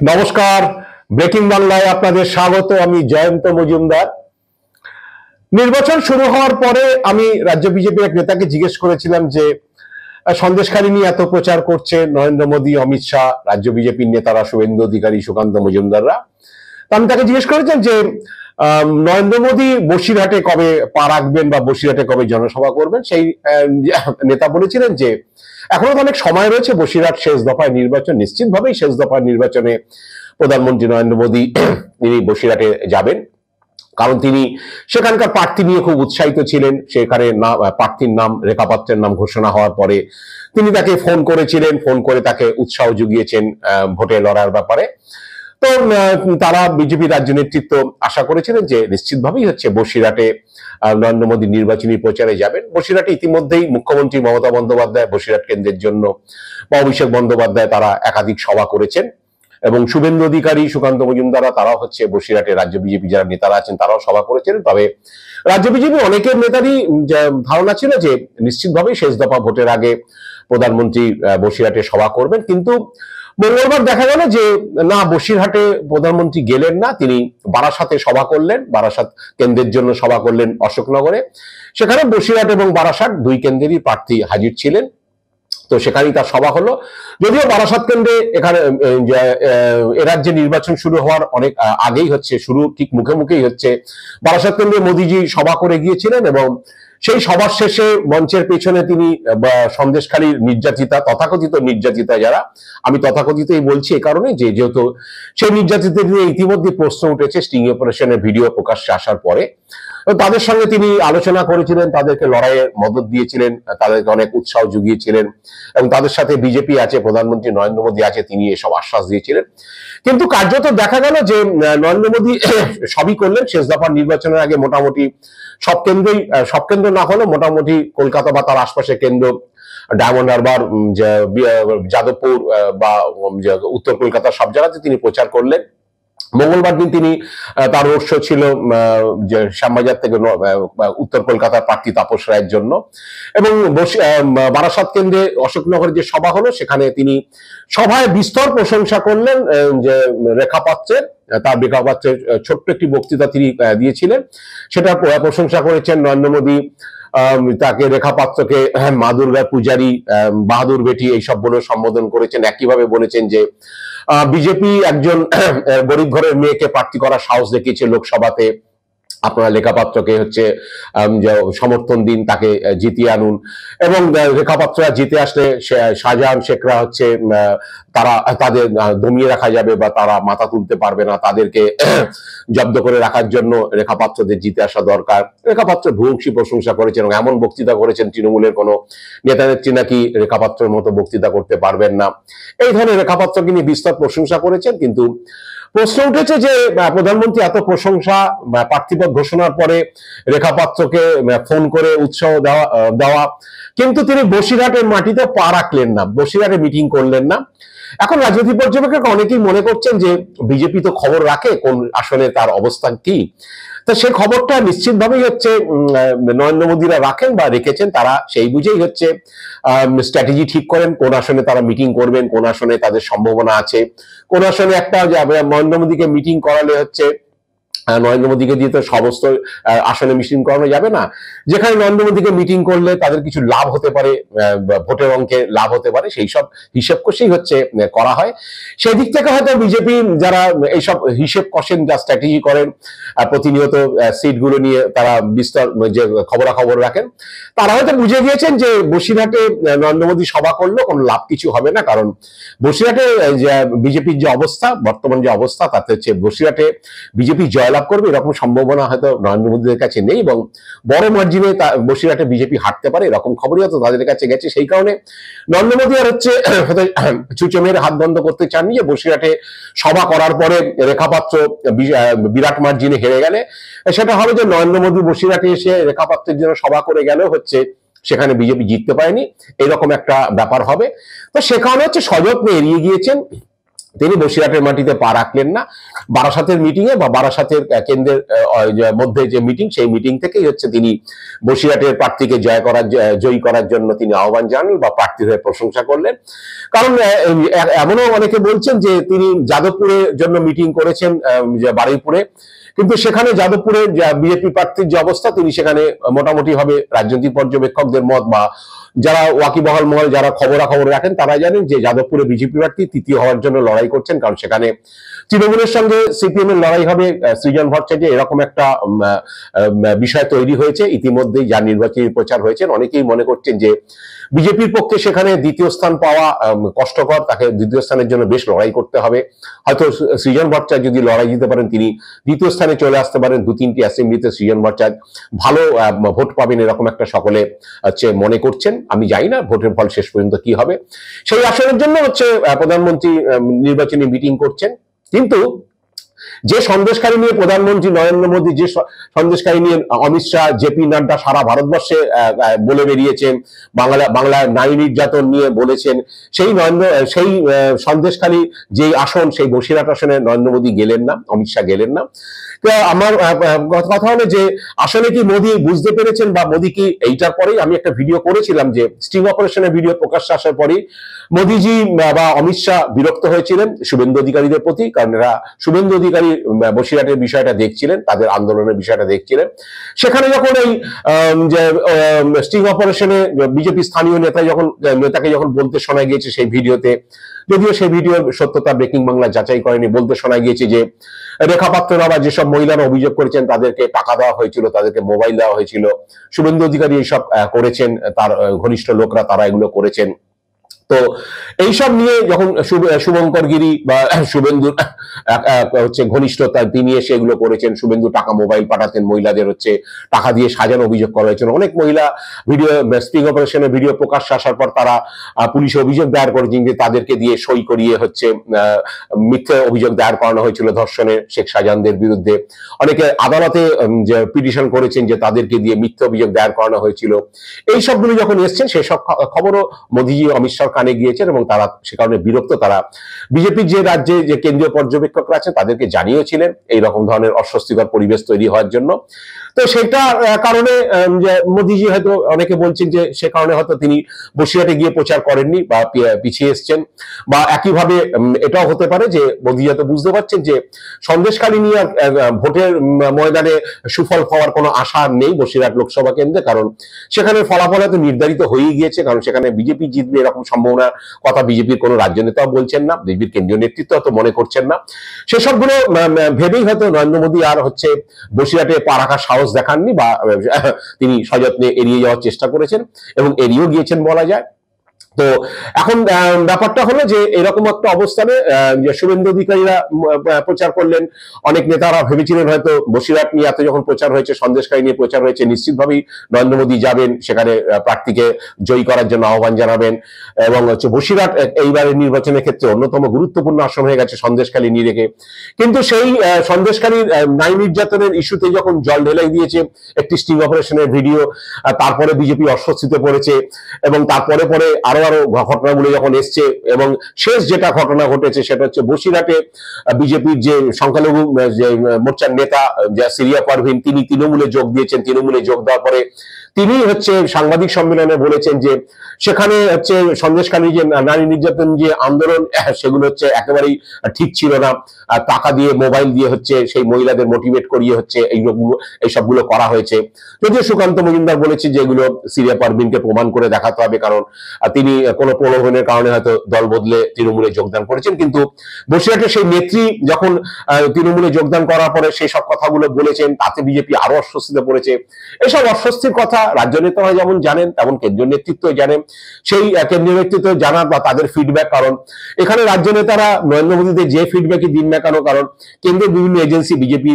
নমস্কার, ব্রেকিং বাংলায় আপনাদের স্বাগত। আমি জয়ন্ত মজুমদার। নির্বাচন শুরু হওয়ার পরে আমি রাজ্য বিজেপির এক নেতাকে জিজ্ঞেস করেছিলাম যে সন্দেশখালী নিয়ে এত প্রচার করছে নরেন্দ্র মোদী, অমিত শাহ, রাজ্য বিজেপির নেতারা, শুভেন্দু অধিকারী, সুকান্ত মজুমদাররা। আমি তাকে জিজ্ঞেস করেছিলাম যে নরেন্দ্র মোদী বসিরহাটে কবে পা রাখবেন বা বসিরহাটে কবে জনসভা করবেন। সেই নেতা বলেছিলেন যে এখনো তো অনেক সময় রয়েছে, বসিরহাট শেষ দফায় নির্বাচন, নিশ্চিতভাবেই শেষ দফায় নির্বাচনে প্রধানমন্ত্রী নরেন্দ্র মোদী তিনি বসিরহাটে যাবেন, কারণ তিনি সেখানকার প্রার্থী নিয়ে খুব উৎসাহিত ছিলেন। সেখানে প্রার্থীর নাম, রেখা পাত্রের নাম ঘোষণা হওয়ার পরে তিনি তাকে ফোন করেছিলেন, ফোন করে তাকে উৎসাহ জুগিয়েছেন ভোটে লড়ার ব্যাপারে। তো তারা বিজেপি রাজ্য নেতৃত্ব আশা করেছিলেন যে নিশ্চিতভাবেই হচ্ছে বসিরহাটে নরেন্দ্র মোদী নির্বাচনী প্রচারে যাবেন। বসিরহাটে ইতিমধ্যেই মুখ্যমন্ত্রী মমতা বন্দ্যোপাধ্যায় বসিরহাট কেন্দ্রের জন্য বা অভিষেক বন্দ্যোপাধ্যায় তারা একাধিক সভা করেছেন, এবং শুভেন্দু অধিকারী, সুকান্ত মজুমদাররা তারাও হচ্ছে বসিরহাটে রাজ্য বিজেপি যারা নেতারা আছেন তারাও সভা করেছেন। তবে রাজ্য বিজেপি অনেকের নেতারই ধারণা ছিল যে নিশ্চিতভাবেই শেষ দফা ভোটের আগে প্রধানমন্ত্রী বসিরহাটে সভা করবেন, কিন্তু মঙ্গলবার দেখা গেল যে না, বসিরহাটে প্রধানমন্ত্রী গেলেন না, তিনি বারাসাতে সভা করলেন, বারাসাত কেন্দ্রের জন্য সভা করলেন অশোকনগরে। সেখানে বসিরহাট এবং বারাসাত দুই কেন্দ্রেরই প্রার্থী হাজির ছিলেন, তো সেখানেই তার সভা হলো। যদিও বারাসাত কেন্দ্রে এখানে এ রাজ্যে নির্বাচন শুরু হওয়ার অনেক আগেই হচ্ছে, শুরু ঠিক মুখে মুখেই হচ্ছে, বারাসাত কেন্দ্রে মোদীজি সভা করে গিয়েছিলেন, এবং সেই সভার শেষে মঞ্চের পেছনে তিনি সন্দেশখালীর নির্যাতিতা, তথাকথিত নির্যাতিতা যারা, আমি তথাকথিতই বলছি এ কারণে যে যেহেতু সেই নির্যাতিতা নিয়ে ইতিমধ্যে প্রশ্ন উঠেছে স্টিং অপারেশনের ভিডিও প্রকাশ্যে আসার পরে, তাদের সঙ্গে তিনি আলোচনা করেছিলেন, তাদেরকে লড়াইয়ে মদত দিয়েছিলেন, তাদেরকে অনেক উৎসাহ জুগিয়েছিলেন, এবং তাদের সাথে বিজেপি আছে, প্রধানমন্ত্রী নরেন্দ্র মোদী আছে, তিনি এসব আশ্বাস দিয়েছিলেন। কিন্তু কার্যত দেখা গেল যে নরেন্দ্র মোদী সবই করলেন। শেষ দফার নির্বাচনের আগে মোটামুটি সব কেন্দ্র না হলেও মোটামুটি কলকাতা বা তার আশপাশের কেন্দ্র, ডায়মন্ড হারবার, যাদবপুর বা উত্তর কলকাতার সব জায়গাতে তিনি প্রচার করলেন। মঙ্গলবার দিন তিনি তার রোড শো ছিল শ্যামবাজার থেকে উত্তর কলকাতার প্রার্থী তাপস রায়ের জন্য, এবং বারাসাত কেন্দ্রে অশোকনগরের যে সভা হলো সেখানে তিনি সভায় বিস্তর প্রশংসা করলেন যে রেখা পাত্রের, তার রেখা পাত্রের ছোট্ট একটি বক্তৃতা তিনি দিয়েছিলেন, সেটা প্রশংসা করেছেন নরেন্দ্র মোদী। তাকে, রেখা পাত্রকে মা দুর্গার পূজারী, বাহাদুর বেটি এইসব বলে সম্বোধন করেছেন। একইভাবে বলেছেন যে বিজেপি একজন গরিব ঘরের মেয়েকে প্রার্থী করার সাহস দেখিয়েছে লোকসভাতে, আপনারা লেখাপাত্রকে হচ্ছে সমর্থন দিন, তাকে জিতিয়ে আনুন, এবং লেখাপাত্ররা জিতে আসলে শাহজাহান শেখরা হচ্ছে তারা তাদের দমিয়ে রাখা যাবে বা তারা মাথা তুলতে পারবে না, তাদেরকে জব্দ করে রাখার জন্য রেখাপাত্রদের জিতে আসা দরকার। রেখাপাত্র ভূয়সী প্রশংসা করেছেন এবং এমন বক্তৃতা করেছেন তৃণমূলের কোনো নেতা নেত্রী নাকি রেখাপাত্রের মতো বক্তৃতা করতে পারবেন না। এই ধরনের রেখাপাত্রকে নিয়ে বিস্তর প্রশংসা করেছেন। কিন্তু প্রশ্ন উঠেছে যে প্রধানমন্ত্রী এত প্রশংসা প্রার্থীপদ ঘোষণার পরে রেখাপাত্রকে ফোন করে উৎসাহ দেওয়া, কিন্তু তিনি বসিরহাটের মাটিতে পা রাখলেন না, বসিরহাটে মিটিং করলেন না। এখন রাজনৈতিক পর্যবেক্ষক অনেকেই মনে করছেন যে বিজেপি তো খবর রাখে কোন আসনে তার অবস্থান কি, তো সেই খবরটা নিশ্চিতভাবেই হচ্ছে নরেন্দ্র মোদীরা রাখেন বা রেখেছেন, তারা সেই বুঝেই হচ্ছে স্ট্র্যাটেজি ঠিক করেন কোন আসনে তারা মিটিং করবেন, কোন আসনে তাদের সম্ভাবনা আছে, কোন আসনে একটা নরেন্দ্র মোদীকে মিটিং করালে হচ্ছে নরেন্দ্র মোদীকে দিয়ে তো সমস্ত আসনে মিটিং করানো যাবে না, যেখানে নরেন্দ্র মোদীকে মিটিং করলে তাদের কিছু লাভ হতে পারে, ভোটের অঙ্কে লাভ হতে পারে, সেই সব হিসেব কষেই হচ্ছে করা হয়। সেই দিক থেকে হয়তো বিজেপি যারা এইসব হিসেব কষেন, যা স্ট্র্যাটেজি করেন, প্রতিনিয়ত সিটগুলো নিয়ে তারা বিস্তর যে খবরাখবর রাখেন, তারা হয়তো বুঝে গিয়েছেন যে বসিরহাটে নরেন্দ্র মোদী সভা করলেও কোনো লাভ কিছু হবে না, কারণ বসিরহাটে বিজেপির যে অবস্থা, বর্তমান যে অবস্থা, তাতে হচ্ছে বসিরহাটে বিজেপি জয়লাভ করবে এরকম সম্ভাবনা হয়তো নরেন্দ্র মোদীর কাছে নেই, এবং বড় মার্জিনে বসিরহাটে বিজেপি হারতে পারে এরকম খবরই হয়তো তাদের কাছে গেছে। সেই কারণে নরেন্দ্র মোদী আর হচ্ছে চুচে মেয়ের হাত বন্ধ করতে চাননি যে বসিরহাটে সভা করার পরে রেখাপাত্র বিরাট মার্জিনে হেরে গেলে সেটা হবে যে নরেন্দ্র মোদী বসিরহাটে এসে রেখাপাত্রের জন্য সভা করে গেলেও হচ্ছে সেখানে বিজেপি জিততে পারেনি, এরকম একটা ব্যাপার হবে। তো সে কারণে হচ্ছে সযত্নে এড়িয়ে গিয়েছেন তিনি বসিরহাটের মাটিতে পা রাখলেন না। বারাসাতের মিটিং এ বা বারাসাতের কেন্দ্রের মধ্যে যে মিটিং, সেই মিটিং থেকেই হচ্ছে তিনি বসিরহাটের প্রার্থীকে জয়ী করার জন্য তিনি আহ্বান জানালেন বা প্রার্থীর হয়ে প্রশংসা করলেন। কারণ এমনও অনেকে বলছেন যে তিনি যাদবপুরের জন্য মিটিং করেছেন বারুইপুরে, কিন্তু সেখানে যাদবপুরে বিজেপি প্রার্থীর যে অবস্থা, তিনি সেখানে মোটামুটি ভাবে রাজনৈতিক পর্যবেক্ষকদের মত বা যারা ওয়াকিবহাল মহল, যারা খবরাখবর রাখেন, তারা জানেন যে যাদবপুরে বিজেপি প্রার্থী তৃতীয় হওয়ার জন্য লড়াই করছেন। কারণ সেখানে তৃণমূলের সঙ্গে সিপিএম এর লড়াই হবে, সৃজন ভট্টাচার্য, এরকম একটা বিষয় তৈরি হয়েছে ইতিমধ্যেই। যার নির্বাচনী প্রচার হয়েছেন, অনেকেই মনে করছেন যে বিজেপির পক্ষে সেখানে দ্বিতীয় স্থান পাওয়া কষ্টকর, তাকে দ্বিতীয় স্থানের জন্য বেশ লড়াই করতে হবে। হয়তো সৃজন ভট্টাচার্য যদি লড়াই জিতে পারেন, তিনি দ্বিতীয় স্থানে চলে আসতে পারেন। 2-3টি অ্যাসেম্বলিতে সৃজন ভট্টাচার্য ভালো ভোট পাবেন, এরকম একটা সকলে হচ্ছে মনে করছেন। আমি জানি না ভোটের ফল শেষ পর্যন্ত কি হবে। সেই আসনের জন্য হচ্ছে প্রধানমন্ত্রী নির্বাচনী মিটিং করছেন। কিন্তু যে সন্দেশকারী নিয়ে প্রধানমন্ত্রী নরেন্দ্র মোদী, যে সন্দেশকারী নিয়ে অমিত শাহ, জেপি নাড্ডা সারা ভারতবর্ষে বলে বেরিয়েছেন, বাংলায় নারী নির্যাতন নিয়ে বলেছেন, সেই সন্দেশকারী যে আসন, সেই বসিরহাট আসনে নরেন্দ্র মোদী গেলেন না, অমিত শাহ গেলেন না। তো আমার কথা হলো যে আসলে কি মোদী বুঝতে পেরেছেন, বা মোদী কি এইটার পরেই, আমি একটা ভিডিও করেছিলাম যে স্টিং অপারেশনের ভিডিও প্রকাশ্যে আসার পরেই মোদীজি বা অমিত শাহ বিরক্ত হয়েছিলেন শুভেন্দু অধিকারীদের প্রতি। কারণ এরা শুভেন্দু অধিকারী বসিরহাটের বিষয়টা দেখছিলেন, তাদের আন্দোলনের বিষয়টা দেখছিলেন। সেখানে যখন এই যে স্টিং অপারেশনে বিজেপি স্থানীয় নেতাকে যখন বলতে শোনা গিয়েছে সেই ভিডিওতে, যদিও সেই ভিডিওর সত্যতা ব্রেকিং বাংলা যাচাই করেনি, বলতে শোনা গিয়েছে যে রেখা পাত্ররা বা যেসব মহিলারা অভিযোগ করেছেন তাদেরকে টাকা দেওয়া হয়েছিল, তাদেরকে মোবাইল দেওয়া হয়েছিল, শুভেন্দু অধিকারী এইসব করেছেন, তার ঘনিষ্ঠ লোকরা তারা এগুলো করেছেন। তো এইসব নিয়ে যখন শুভঙ্কর গিরি বা শুভেন্দুর হচ্ছে ঘনিষ্ঠতা, তিনি এসে এগুলো করেছেন, শুভেন্দু টাকা মোবাইল পাঠাতেন, মহিলাদের হচ্ছে টাকা দিয়ে সাজানো অভিযোগ করা হয়েছিল। অনেক মহিলা ভিডিও, স্টিং অপারেশনের ভিডিও প্রকাশ্যে আসার পর তারা পুলিশে অভিযোগ দায়ের করেছেন যে তাদেরকে দিয়ে সই করিয়ে হচ্ছে মিথ্যে অভিযোগ দায়ের করানো হয়েছিল ধর্ষণে শেখ শাহজাহানদের বিরুদ্ধে। অনেকে আদালতে যে পিটিশন করেছেন যে তাদেরকে দিয়ে মিথ্যে অভিযোগ দায়ের করানো হয়েছিল। এই সবগুলো যখন এসছেন, সেসব খবরও মোদীজি অমিত শাহ কানে গিয়েছেন এবং তারা সে কারণে বিরক্ত। তারা বিজেপির যে রাজ্যে যে কেন্দ্রীয় পর্যবেক্ষকরা আছেন তাদেরকে জানিয়েছিলেন এইরকম ধরনের অস্বস্তিকর পরিবেশ তৈরি হওয়ার জন্য। তো সেটা কারণে মোদীজি হয়তো, অনেকে বলছেন যে সে কারণে হয়তো তিনি বসিরহাটে গিয়ে প্রচার করেননি বা পিছিয়ে এসছেন। বা একইভাবে এটাও হতে পারে যে মোদী হয়তো বুঝতে পারছেন যে সন্দেশখালী নিয়ে ভোটের ময়দানে সুফল পাওয়ার কোনো আশা নেই বসিরহাট লোকসভা কেন্দ্রে। কারণ সেখানে ফলাফল হয়তো নির্ধারিত হয়েই গিয়েছে, কারণ সেখানে বিজেপি জিতবে এরকম সম্ভাবনার কথা বিজেপির কোনো রাজ্য নেতাও বলছেন না, বিজেপির কেন্দ্রীয় নেতৃত্ব হয়তো মনে করছেন না। সেসবগুলো ভেবেই হয়তো নরেন্দ্র মোদী আর হচ্ছে বসিরহাটে পা রাখার সাহস দেখাননি, বা তিনি সযত্নে এড়িয়ে যাওয়ার চেষ্টা করেছেন এবং এড়িয়েও গিয়েছেন বলা যায়। তো এখন ব্যাপারটা হলো যে এরকম একটা অবস্থানে শুভেন্দু অধিকারীরা প্রচার করলেন। অনেক নেতারা ভেবেছিলেন হয়তো বসিরহাট নিয়ে এত যখন প্রচার হয়েছে, সন্দেশকারী নিয়ে প্রচার হয়েছে, নিশ্চিতভাবেই নরেন্দ্র মোদী যাবেন সেখানে, প্রার্থীকে জয়ী করার জন্য আহ্বান জানাবেন। এবং হচ্ছে বসিরহাট এইবারের নির্বাচনের ক্ষেত্রে অন্যতম গুরুত্বপূর্ণ আসন হয়ে গেছে সন্দেশখালী নিয়ে রেখে। কিন্তু সেই সন্দেশখালীর নারী নির্যাতনের ইস্যুতে যখন জল ঢেলাই দিয়েছে একটি স্টিং অপারেশনের ভিডিও, তারপরে বিজেপি অস্বস্তিতে পড়েছে এবং তারপরে আরো ঘটনাগুলো যখন এসছে, এবং শেষ যেটা ঘটনা ঘটেছে সেটা হচ্ছে বসিরহাটে বিজেপির যে সংখ্যালঘু যে মোর্চার নেতা সিরিয়া পারভিন, তিনি তৃণমূলে যোগ দিয়েছেন। তৃণমূলে যোগ দেওয়ার পরে তিনি হচ্ছে সাংবাদিক সম্মেলনে বলেছেন যে সেখানে হচ্ছে সন্দেশখালী যে নারী নির্যাতন যে আন্দোলন, সেগুলো হচ্ছে একেবারেই ঠিক ছিল না। টাকা দিয়ে, মোবাইল দিয়ে হচ্ছে সেই মহিলাদের মোটিভেট করিয়ে হচ্ছে এইসবগুলো করা হয়েছে। যদিও সুকান্ত মজুমদার বলেছে যে এগুলো সিরিয়া পারভিনকে প্রমাণ করে দেখাতে হবে, কারণ তিনি কোনো প্রলোভনের কারণে হয়তো দল বদলে তৃণমূলে যোগদান করেছেন। কিন্তু বসিরহাটের সেই নেত্রী যখন তৃণমূলে যোগদান করার পরে সেই সব কথাগুলো বলেছেন, তাতে বিজেপি আরো অস্বস্তিতে পড়েছে। এইসব অস্বস্তির কথা রাজ্য নেতারা যেমন জানেন, তেমন কেন্দ্রীয় নেতৃত্ব জানেন। সেই কেন্দ্রীয় নেতৃত্ব জানার বা তাদের ফিডব্যাক, কারণ এখানে রাজ্য নেতারা নরেন্দ্র মোদীদের যে ফিডব্যাকই দিন না কেন, কারণ কেন্দ্রের বিভিন্ন এজেন্সি বিজেপি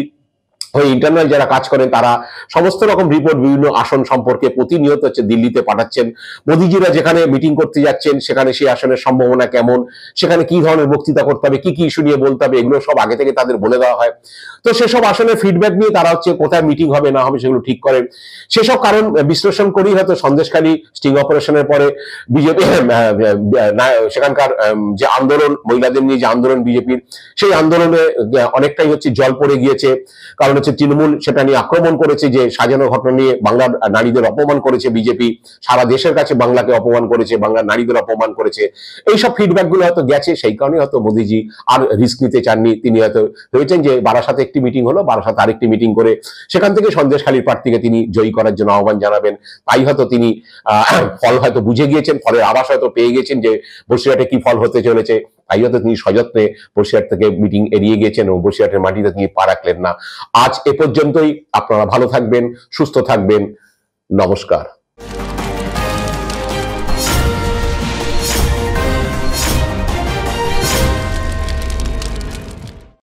ওই ইন্টারনাল যারা কাজ করেন তারা সমস্ত রকম রিপোর্ট বিভিন্ন আসন সম্পর্কে প্রতিনিয়ত হচ্ছে দিল্লিতে পাঠাচ্ছেন। মোদিজিরা যেখানে মিটিং করতে যাচ্ছেন সেখানে সেই আসনের সম্ভাবনা কেমন, সেখানে কি ধরনের বক্তৃতা করতে হবে, কি কি ইস্যু নিয়ে বলতে হবে, এগুলো সব আগে থেকে তাদের বলে দেওয়া হয়। তো সেসব আসনের ফিডব্যাক নিয়ে তারা হচ্ছে কোথায় মিটিং হবে না হবে সেগুলো ঠিক করেন। সেসব কারণ বিশ্লেষণ করেই হয়তো সন্দেশখালী স্টিং অপারেশনের পরে বিজেপি সেখানকার যে আন্দোলন, মহিলাদের নিয়ে যে আন্দোলন বিজেপির, সেই আন্দোলনে অনেকটাই হচ্ছে জল পড়ে গিয়েছে। কারণ হচ্ছে তৃণমূল সেটা নিয়ে আক্রমণ করেছে যে সাজানো ঘটনা নিয়ে বাংলার নারীদের অপমান করেছে বিজেপি, সারা দেশের কাছে বাংলাকে অপমান করেছে, বাংলার নারীদের অপমান করেছে। এইসব ফিডব্যাক গুলো হয়তো গেছে, সেই কারণে হয়তো মোদিজি আর রিস্ক নিতে চাননি। তিনি হয়তো ভেবেছেন যে বারাসাতে একটি মিটিং হলো, বারাসাতে আরেকটি মিটিং করে সেখান থেকে সন্দেশখালীর প্রার্থীকে তিনি জয়ী করার জন্য আহ্বান জানাবেন। তাই হয়তো তিনি ফল হয়তো বুঝে গিয়েছেন, ফলের আভাস হয়তো পেয়ে গেছেন যে বসিরহাটে কি ফল হতে চলেছে। তাই হয়তো তিনি সযত্নে বসিরহাট থেকে মিটিং এড়িয়ে গিয়েছেন এবং বসিরহাটের মাটিতে তিনি পা রাখলেন না। আজ এ পর্যন্তই। আপনারা ভালো থাকবেন, সুস্থ থাকবেন। নমস্কার।